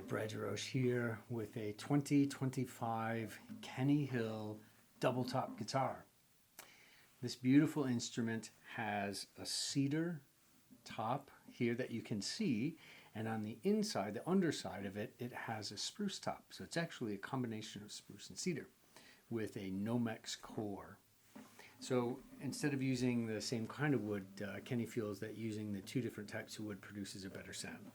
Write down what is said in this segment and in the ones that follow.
Brad Roche here with a 2025 Kenny Hill double top guitar. This beautiful instrument has a cedar top here that you can see, and on the inside, the underside of it, it has a spruce top. So it's actually a combination of spruce and cedar with a Nomex core. So instead of using the same kind of wood, Kenny feels that using the two different types of wood produces a better sound.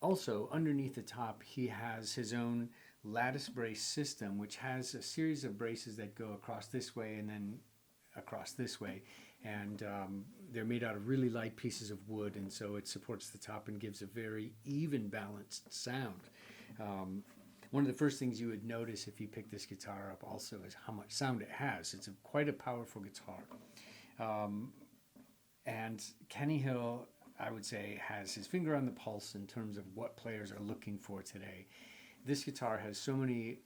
Also, underneath the top, he has his own lattice brace system, which has a series of braces that go across this way and then across this way. And they're made out of really light pieces of wood, and so it supports the top and gives a very even balanced sound. One of the first things you would notice if you pick this guitar up also is how much sound it has. It's quite a powerful guitar. And Kenny Hill, I would say, has his finger on the pulse in terms of what players are looking for today. This guitar has so many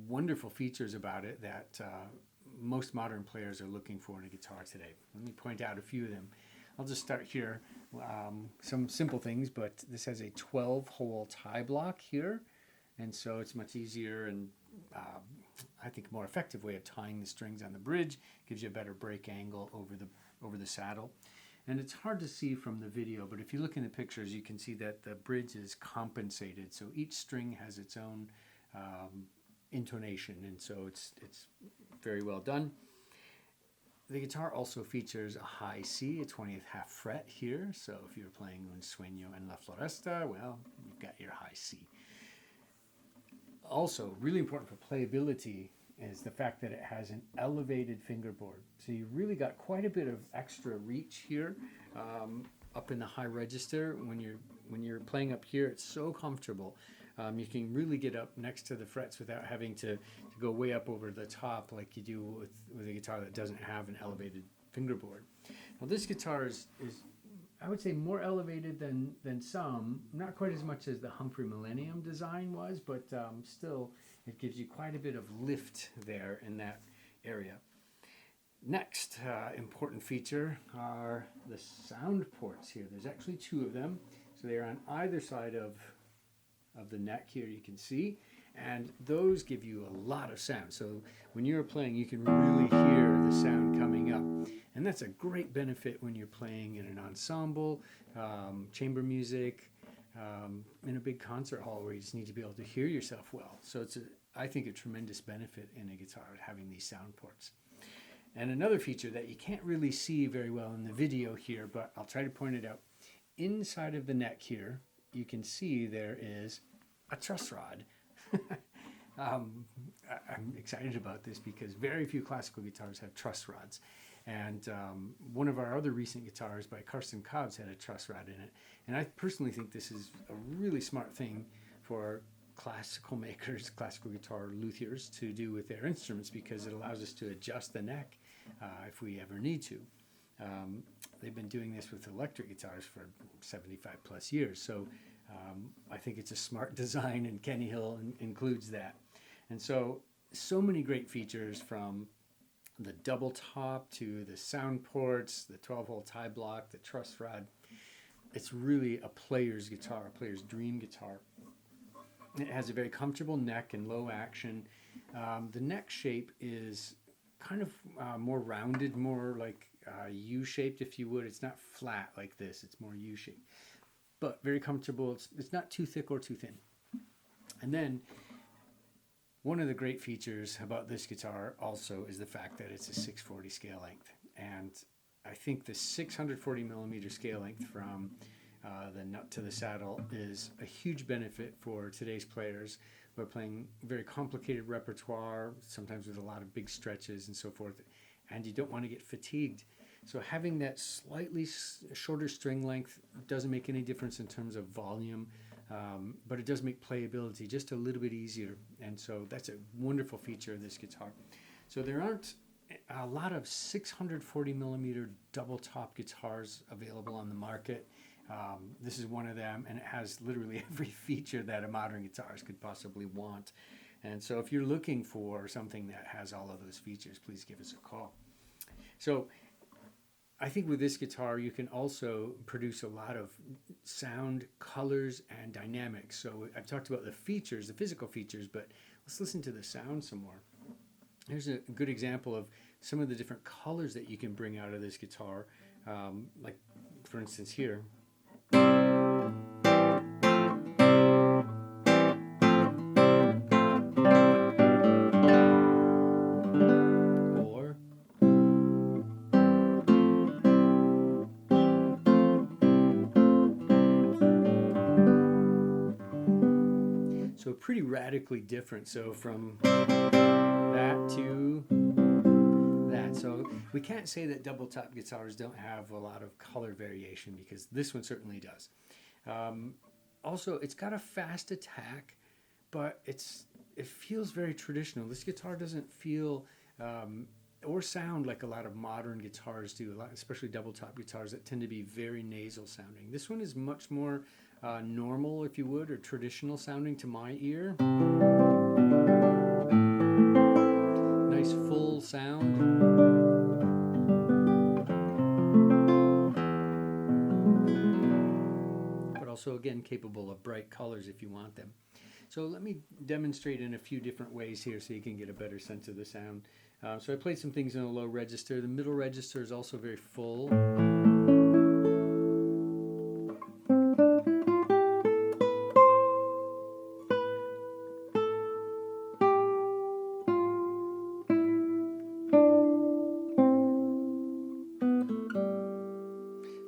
wonderful features about it that most modern players are looking for in a guitar today. Let me point out a few of them. I'll just start here. Some simple things, but this has a 12-hole tie block here, and so it's much easier and I think a more effective way of tying the strings on the bridge. Gives you a better break angle over the saddle. And it's hard to see from the video, but if you look in the pictures, you can see that the bridge is compensated. So each string has its own intonation, and so it's very well done. The guitar also features a high C, a 20th half fret here. So if you're playing Un Sueño en la Floresta, well, you've got your high C. Also, really important for playability is the fact that it has an elevated fingerboard. So you really got quite a bit of extra reach here up in the high register. When you're playing up here, it's so comfortable. You can really get up next to the frets without having to go way up over the top like you do with a guitar that doesn't have an elevated fingerboard. Now this guitar is I would say more elevated than some, not quite as much as the Humphrey Millennium design was, but still it gives you quite a bit of lift there in that area. Next important feature are the sound ports here. There's actually two of them. So they're on either side of the neck here, you can see, and those give you a lot of sound. So when you're playing, you can really hear the sound coming up. And that's a great benefit when you're playing in an ensemble, chamber music, in a big concert hall where you just need to be able to hear yourself well. So it's, I think, a tremendous benefit in a guitar having these sound ports. And another feature that you can't really see very well in the video here, but I'll try to point it out. Inside of the neck here, you can see there is a truss rod. I'm excited about this because very few classical guitars have truss rods. And one of our other recent guitars by Carsten Cobbs had a truss rod in it. And I personally think this is a really smart thing for classical makers, classical guitar luthiers, to do with their instruments, because it allows us to adjust the neck if we ever need to. They've been doing this with electric guitars for 75 plus years. So I think it's a smart design, and Kenny Hill includes that. And so many great features, from the double top to the sound ports, the 12-hole tie block, the truss rod. It's really a player's guitar, a player's dream guitar. It has a very comfortable neck and low action. The neck shape is kind of more rounded, more like U-shaped, if you would. It's not flat like this, it's more U-shaped. But very comfortable. It's not too thick or too thin. And then one of the great features about this guitar also is the fact that it's a 640 scale length. And I think the 640 millimeter scale length from the nut to the saddle is a huge benefit for today's players who are playing very complicated repertoire, sometimes with a lot of big stretches and so forth, and you don't want to get fatigued. So having that slightly shorter string length doesn't make any difference in terms of volume, but it does make playability just a little bit easier. And so that's a wonderful feature of this guitar. So there aren't a lot of 640 millimeter double top guitars available on the market. This is one of them, and it has literally every feature that a modern guitarist could possibly want. And so if you're looking for something that has all of those features, please give us a call. So I think with this guitar, you can also produce a lot of sound, colors, and dynamics. So I've talked about the features, the physical features, but let's listen to the sound some more. Here's a good example of some of the different colors that you can bring out of this guitar. Like, for instance, here. So pretty radically different. So from that to that. So we can't say that double top guitars don't have a lot of color variation, because this one certainly does. Also, it's got a fast attack, but it feels very traditional. This guitar doesn't feel or sound like a lot of modern guitars do, especially double top guitars that tend to be very nasal sounding. This one is much more normal, if you would, or traditional sounding to my ear. Nice full sound. But also, again, capable of bright colors if you want them. So let me demonstrate in a few different ways here so you can get a better sense of the sound. So I played some things in a low register. The middle register is also very full.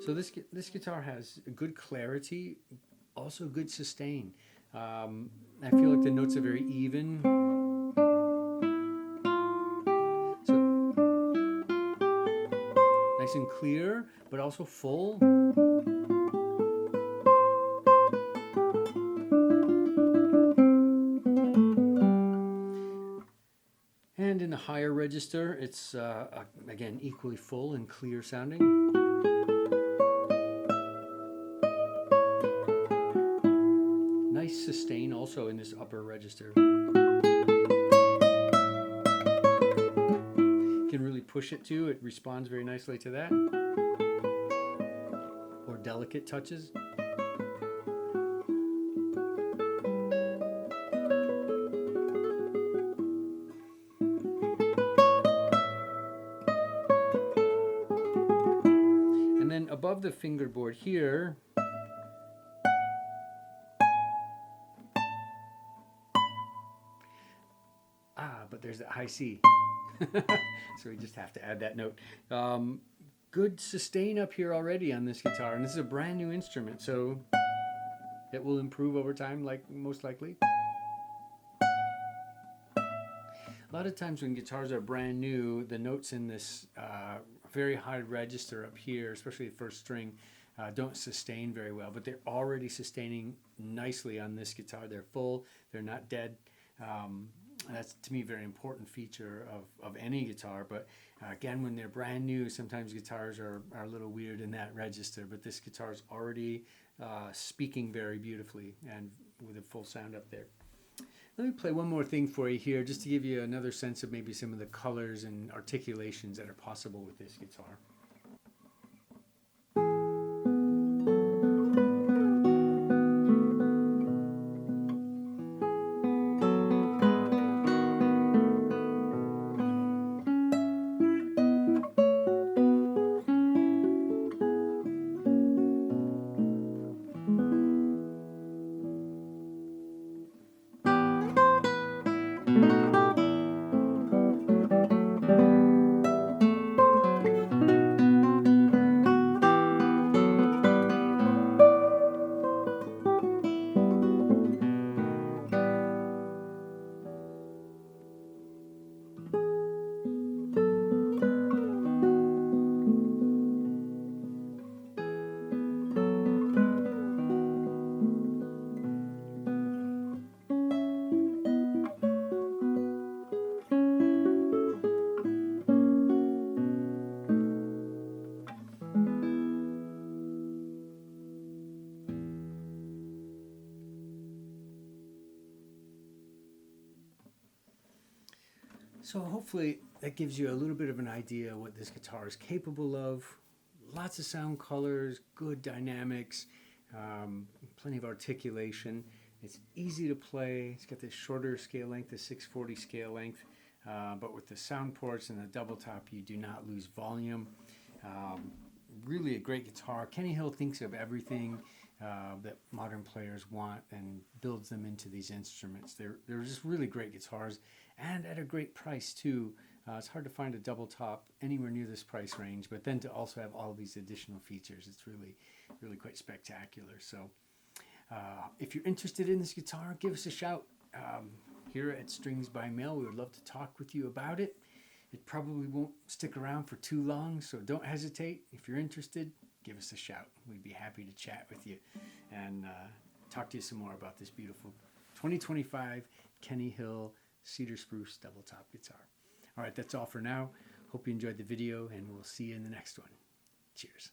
So this guitar has good clarity, also good sustain. I feel like the notes are very even. So nice and clear, but also full. And in the higher register, it's again equally full and clear sounding. Nice sustain also in this upper register. You can really push it too. It responds very nicely to that. Or delicate touches. And then above the fingerboard here, but there's that high C. So we just have to add that note. Good sustain up here already on this guitar, and this is a brand new instrument, so it will improve over time, like most likely. A lot of times when guitars are brand new, the notes in this very high register up here, especially the first string, don't sustain very well, but they're already sustaining nicely on this guitar. They're full, they're not dead. That's, to me, a very important feature of any guitar. But again, when they're brand new, sometimes guitars are a little weird in that register. But this guitar is already speaking very beautifully and with a full sound up there. Let me play one more thing for you here, just to give you another sense of maybe some of the colors and articulations that are possible with this guitar. So hopefully that gives you a little bit of an idea what this guitar is capable of, lots of sound colors, good dynamics, plenty of articulation. It's easy to play. It's got this shorter scale length, the 640 scale length, but with the sound ports and the double top, you do not lose volume. Really a great guitar. Kenny Hill thinks of everything that modern players want and builds them into these instruments. They're just really great guitars, and at a great price too. It's hard to find a double top anywhere near this price range, but then to also have all these additional features, it's really quite spectacular. So if you're interested in this guitar, give us a shout. Here at Strings by Mail, we would love to talk with you about it. It probably won't stick around for too long, so don't hesitate. If you're interested, give us a shout. We'd be happy to chat with you and talk to you some more about this beautiful 2025 Kenny Hill Cedar Spruce double top guitar. All right, that's all for now. Hope you enjoyed the video, and we'll see you in the next one. Cheers.